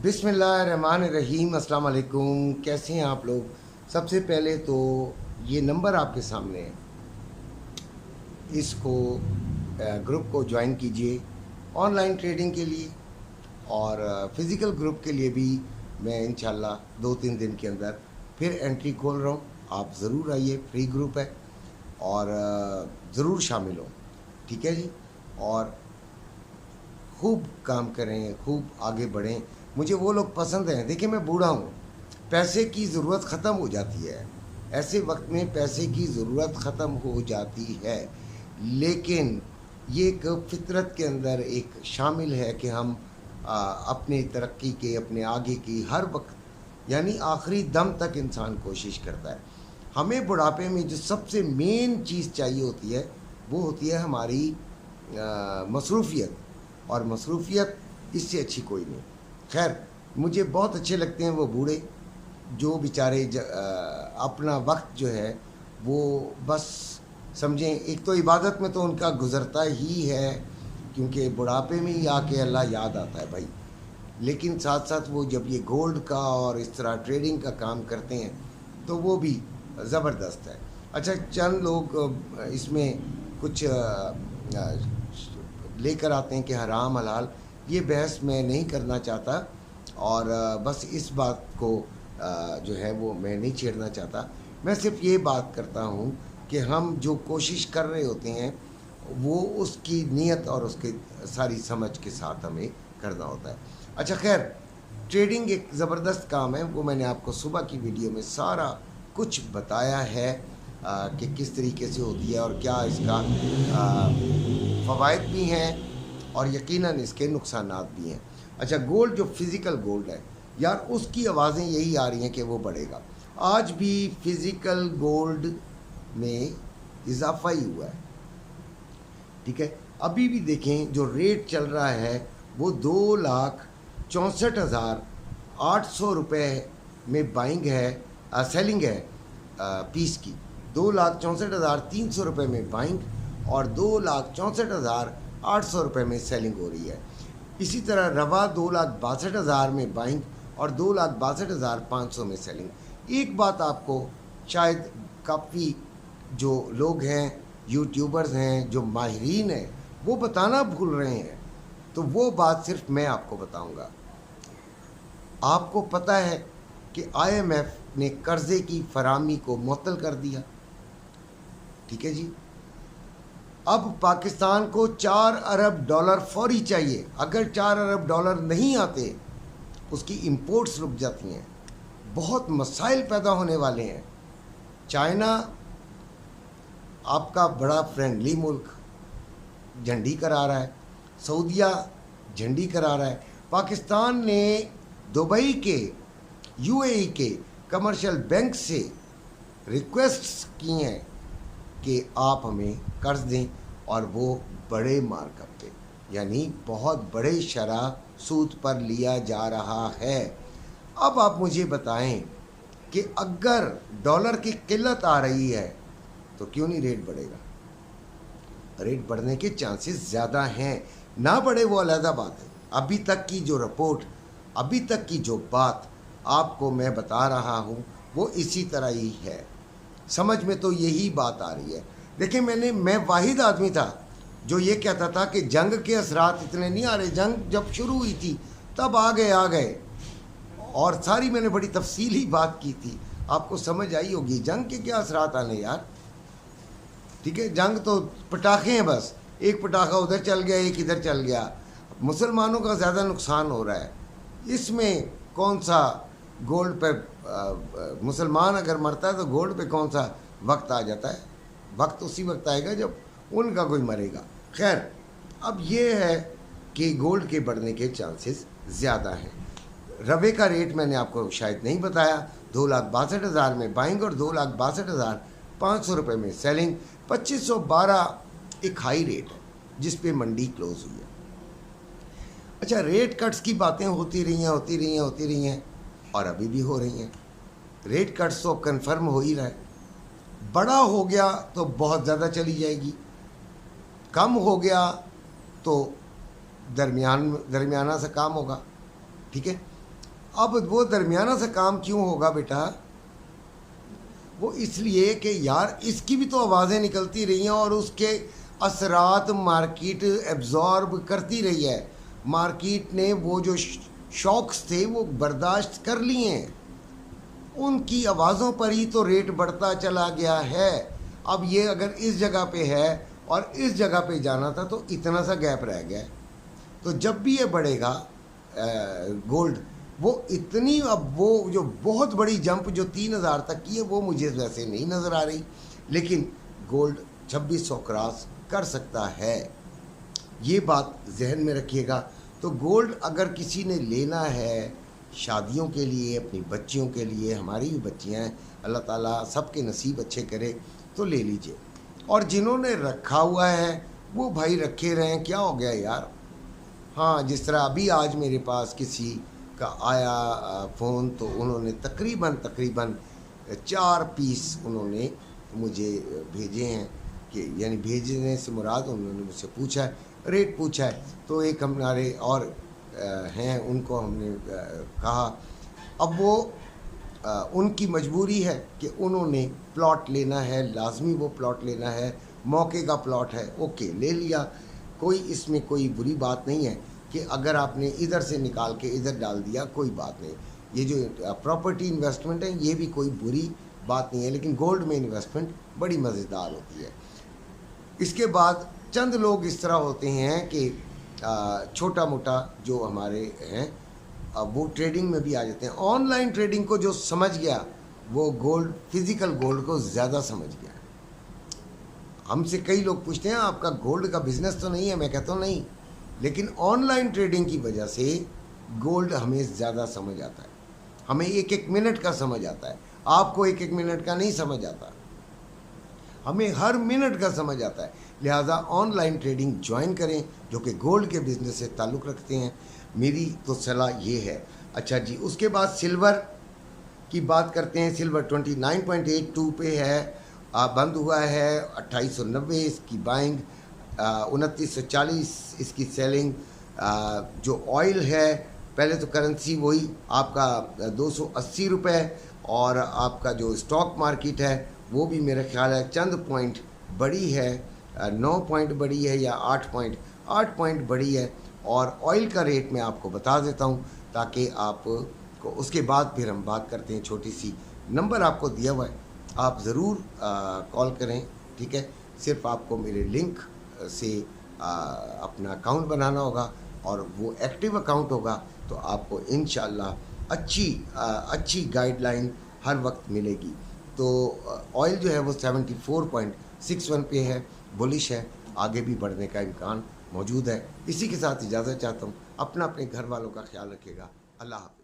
बिस्मिल्लाहिर्रहमानिर्रहीम। अस्सलाम वालेकुम। कैसे हैं आप लोग? सबसे पहले तो ये नंबर आपके सामने है, इसको ग्रुप को ज्वाइन कीजिए ऑनलाइन ट्रेडिंग के लिए, और फिज़िकल ग्रुप के लिए भी मैं इंशाल्लाह 2-3 दिन के अंदर फिर एंट्री खोल रहा हूँ। आप ज़रूर आइए, फ्री ग्रुप है और ज़रूर शामिल हों, ठीक है जी। और खूब काम करें, खूब आगे बढ़ें। मुझे वो लोग पसंद हैं। देखिए, मैं बूढ़ा हूँ, पैसे की ज़रूरत ख़त्म हो जाती है, ऐसे वक्त में पैसे की ज़रूरत ख़त्म हो जाती है, लेकिन ये एक फितरत के अंदर एक शामिल है कि हम अपने तरक्की के, अपने आगे की हर वक्त यानी आखिरी दम तक इंसान कोशिश करता है। हमें बुढ़ापे में जो सबसे मेन चीज़ चाहिए होती है वो होती है हमारी मसरूफ़ियत, और मसरूफ़ियत इससे अच्छी कोई नहीं। खैर, मुझे बहुत अच्छे लगते हैं वो बूढ़े जो बेचारे अपना वक्त जो है वो बस समझें, एक तो इबादत में तो उनका गुज़रता ही है, क्योंकि बुढ़ापे में ही आके अल्लाह याद आता है भाई। लेकिन साथ साथ वो जब ये गोल्ड का और इस तरह ट्रेडिंग का काम करते हैं तो वो भी ज़बरदस्त है। अच्छा, चंद लोग इसमें कुछ लेकर आते हैं कि हराम हलाल, ये बहस मैं नहीं करना चाहता, और बस इस बात को जो है वो मैं नहीं छेड़ना चाहता। मैं सिर्फ ये बात करता हूँ कि हम जो कोशिश कर रहे होते हैं वो उसकी नीयत और उसके सारी समझ के साथ हमें करना होता है। अच्छा, खैर, ट्रेडिंग एक ज़बरदस्त काम है, वो मैंने आपको सुबह की वीडियो में सारा कुछ बताया है कि किस तरीके से होती है और क्या इसका फ़वाइद भी हैं और यकीनन इसके नुकसानात भी हैं। अच्छा, गोल्ड जो फ़िज़िकल गोल्ड है यार, उसकी आवाज़ें यही आ रही हैं कि वो बढ़ेगा। आज भी फ़िज़िकल गोल्ड में इजाफा ही हुआ है, ठीक है। अभी भी देखें जो रेट चल रहा है वो 2,64,800 रुपये में बाइंग है, सेलिंग है पीस की। 2,64,300 रुपये में बाइंग और 2,64,800 रुपये में सेलिंग हो रही है। इसी तरह रवा 2,62,000 में बाइंग और 2,62,500 में सेलिंग। एक बात आपको शायद काफ़ी जो लोग हैं, यूट्यूबर्स हैं, जो माहिरीन हैं, वो बताना भूल रहे हैं, तो वो बात सिर्फ मैं आपको बताऊंगा। आपको पता है कि IMF ने कर्ज़े की फराहमी को मुअत्तल कर दिया, ठीक है जी। अब पाकिस्तान को $4 अरब फौरी चाहिए। अगर $4 अरब नहीं आते, उसकी इंपोर्ट्स रुक जाती हैं, बहुत मसाइल पैदा होने वाले हैं। चाइना आपका बड़ा फ्रेंडली मुल्क झंडी करा रहा है, सऊदिया झंडी करा रहा है। पाकिस्तान ने दुबई के, UAE के कमर्शियल बैंक से रिक्वेस्ट्स की हैं कि आप हमें कर्ज दें, और वो बड़े मार्कअप पे, यानी बहुत बड़े शरह सूद पर लिया जा रहा है। अब आप मुझे बताएं कि अगर डॉलर की किल्लत आ रही है तो क्यों नहीं रेट बढ़ेगा? रेट बढ़ने के चांसेस ज़्यादा हैं। ना बढ़े वो अलग बात है। अभी तक की जो रिपोर्ट, अभी तक की जो बात आपको मैं बता रहा हूँ वो इसी तरह ही है। समझ में तो यही बात आ रही है। देखिए, मैं वाहिद आदमी था जो ये कहता था कि जंग के असरात इतने नहीं आ रहे। जंग जब शुरू हुई थी तब आ गए, और सारी मैंने बड़ी तफसीली बात की थी, आपको समझ आई होगी। जंग के क्या असरात आने यार, ठीक है। जंग तो पटाखे हैं, बस एक पटाखा उधर चल गया, एक इधर चल गया। मुसलमानों का ज़्यादा नुकसान हो रहा है। इसमें कौन सा गोल्ड पे मुसलमान अगर मरता है तो गोल्ड पे कौन सा वक्त आ जाता है? वक्त उसी वक्त आएगा जब उनका कोई मरेगा। खैर, अब ये है कि गोल्ड के बढ़ने के चांसेस ज़्यादा हैं। रवे का रेट मैंने आपको शायद नहीं बताया। 2,62,000 में बाइंग और 2,62,500 रुपये में सेलिंग। 2512 एक हाई रेट है जिस पे मंडी क्लोज हुई है। अच्छा, रेट कट्स की बातें होती रही हैं और अभी भी हो रही हैं। रेट कट्स तो कन्फर्म हो ही रहा है। बड़ा हो गया तो बहुत ज़्यादा चली जाएगी, कम हो गया तो दरमियाना सा काम होगा, ठीक है। اب وہ درمیانہ سے کام کیوں ہوگا بیٹا؟ وہ اس لیے کہ یار اس کی بھی تو آوازیں نکلتی رہی ہیں اور اس کے اثرات مارکیٹ ایبزارب کرتی رہی ہے. مارکیٹ نے وہ جو شاکس تھے وہ برداشت کر لیے ہیں، ان کی آوازوں پر ہی تو ریٹ بڑھتا چلا گیا ہے. اب یہ اگر اس جگہ پہ ہے اور اس جگہ پہ جانا تھا تو اتنا سا گیپ رہ گیا. تو جب بھی یہ بڑھے گا گولڈ، وہ اتنی اب وہ جو بہت بڑی جمپ جو 3000 تک کی ہے وہ مجھے ویسے نہیں نظر آ رہی، لیکن گولڈ 2600 کراس کر سکتا ہے. یہ بات ذہن میں رکھیے گا. تو گولڈ اگر کسی نے لینا ہے شادیوں کے لیے، اپنی بچیوں کے لیے، ہماری بھی بچیاں ہیں، اللہ تعالیٰ سب کے نصیب اچھے کرے، تو لے لیجئے. اور جنہوں نے رکھا ہوا ہے وہ بھائی رکھے رہیں، کیا ہو گیا یار. ہاں جس طرح ابھی آج میرے پاس کسی کا آیا فون، تو انہوں نے تقریباً 4 پیس انہوں نے مجھے بھیجے ہیں، کہ یعنی بھیجنے سے مراد انہوں نے مجھ سے پوچھا ہے، ریٹ پوچھا ہے. تو ایک ہمارے اور ہیں، ان کو ہم نے کہا اب وہ ان کی مجبوری ہے کہ انہوں نے پلاٹ لینا ہے، لازمی وہ پلاٹ لینا ہے، موقع کا پلاٹ ہے، اوکے لے لیا. کوئی اس میں کوئی بری بات نہیں ہے کہ اگر آپ نے ادھر سے نکال کے ادھر ڈال دیا، کوئی بات نہیں. یہ جو پراپرٹی انویسٹمنٹ ہے یہ بھی کوئی بری بات نہیں ہے، لیکن گولڈ میں انویسٹمنٹ بڑی مزیدار ہوتی ہے. اس کے بعد چند لوگ اس طرح ہوتے ہیں کہ چھوٹا موٹا جو ہمارے ہیں وہ ٹریڈنگ میں بھی آ جاتے ہیں. آن لائن ٹریڈنگ کو جو سمجھ گیا وہ گولڈ، فزیکل گولڈ کو زیادہ سمجھ گیا. ہم سے کئی لوگ پوچھتے ہیں آپ کا گولڈ کا بزنس تو نہیں ہے؟ میں کہتا ہوں نہیں، لیکن آن لائن ٹریڈنگ کی وجہ سے گولڈ ہمیں زیادہ سمجھ آتا ہے، ہمیں ایک ایک منٹ کا سمجھ آتا ہے. آپ کو ایک ایک منٹ کا نہیں سمجھ آتا، ہمیں ہر منٹ کا سمجھ آتا ہے. لہٰذا آن لائن ٹریڈنگ جوائن کریں جو کہ گولڈ کے بزنس سے تعلق رکھتے ہیں. میری تو صلاح یہ ہے. اچھا جی، اس کے بعد سلور کی بات کرتے ہیں. سلور 29.82 پہ ہے، بند ہوا ہے. 2890 اس کی بائنگ، 2940 اس کی سیلنگ. جو آئل ہے، پہلے تو کرنسی وہی آپ کا 280 روپے، اور آپ کا جو اسٹاک مارکیٹ ہے وہ بھی میرا خیال ہے چند پوائنٹ بڑی ہے، 9 پوائنٹ بڑی ہے یا 8 پوائنٹ بڑی ہے. اور آئل کا ریٹ میں آپ کو بتا دیتا ہوں تاکہ آپ کو اس کے بعد پھر ہم بات کرتے ہیں. چھوٹی سی نمبر آپ کو دیا ہوا ہے، آپ ضرور کال کریں، ٹھیک ہے. صرف آپ کو میرے لنک سے اپنا اکاؤنٹ بنانا ہوگا، اور وہ ایکٹیو اکاؤنٹ ہوگا تو آپ کو انشاءاللہ اچھی گائیڈ لائن ہر وقت ملے گی. تو آئل جو ہے وہ 74.61 پہ ہے، بلش ہے، آگے بھی بڑھنے کا امکان موجود ہے. اسی کے ساتھ اجازت چاہتا ہوں. اپنے گھر والوں کا خیال رکھیے گا. اللہ حافظ.